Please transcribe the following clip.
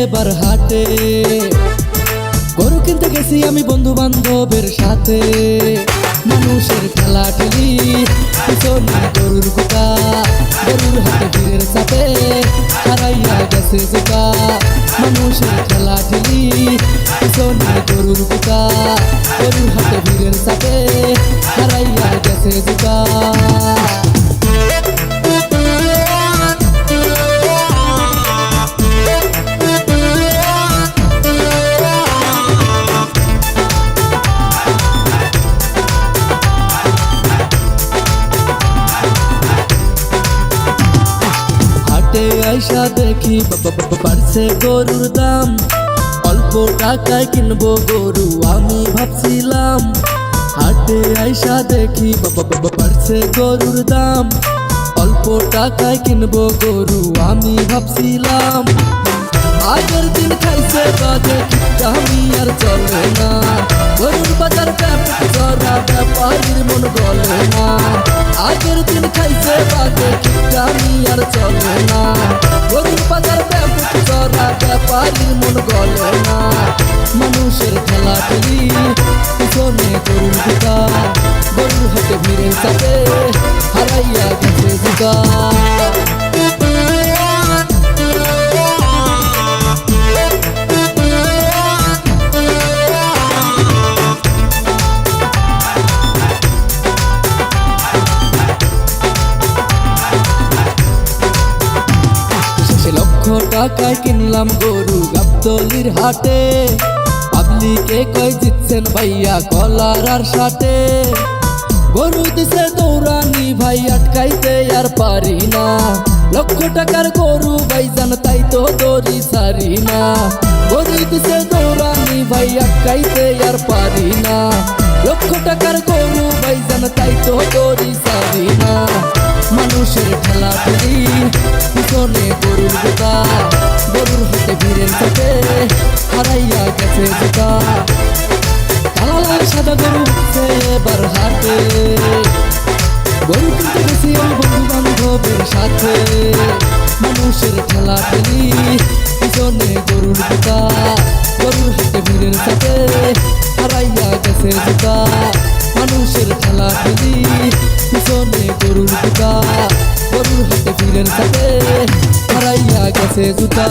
এবার হাটে, গরু কিনতে গেছি আমি বন্ধু বান্ধবের সাথে। মানুষের খেলা ঠেলি, পিছনে গরুর গোটা, গরুর হাতে ভিড়ের চাপে হারাইয়া গেছে জোকা। মানুষের খেলা ঠেলি, পিছনে গরুর গোটা, গরুর হাতে ভিড়ের চাপে হারাইয়া গেছে জোকা। আইসা দেখি বাড়ছে গরুর দাম, অল্প টাকায় কিনবো গরু আমি ভাবছিলাম। হাটে আইসা দেখি বাড়ছে গরুর দাম, অল্প টাকায় কিনবো গরু আমি ভাবছিলাম। আগের দিন খাইছে বাজে আমি আর চলে না, গরুর বাজার চড়া ব্যাপারীর মন গলে না। আগের দিন খাইছে বাজে আমি আর চলে না, গরুর বাজার চড়া ব্যাপারীর মন গলে না। মানুষের খেলা ঠেলি, পিছনে গরুর দুটা, গরুর হাতে ভিড়ের চাপে হারাইয়া গেছে দুটা। টাকায় কিনলাম গরু গাবতলির হাটে, পাবলিকে কই জিতছেন ভাইয়া কলার আর শাটে। গরু দিছে দৌড়ানি ভাই আটকাইতে আর পারি না, লক্ষ টাকার গরু ভাইজান তাই তো দড়ি সারি না। গরু দিছে দৌড়ানি ভাই আটকাইতে আর পারি না, লক্ষ টাকার গরু ভাইজান তাই তো দড়ি সারি না। মানুষের খেলা ঠেলি, পিছনে গরুর গোটা, গরুর হাতে ভিড়ের চাপে হারাইয়া গেছে জোটা। কালা লাল সাদা গরু হচ্ছে এবার হাটে, গরু কিনতে গেছি আমি বন্ধু বান্ধবের সাথে। মানুষের খেলা ঠেলি, পিছনে গরুর গোটা, গরুর হাতে ভিড়ের চাপে হারাইয়া গেছে জোটা। মানুষের খেলা ঠেলি, পিছনে গরুর গোটা, গরুর হাতে ভিড়ের চাপে হারাইয়া গেছে জুতা।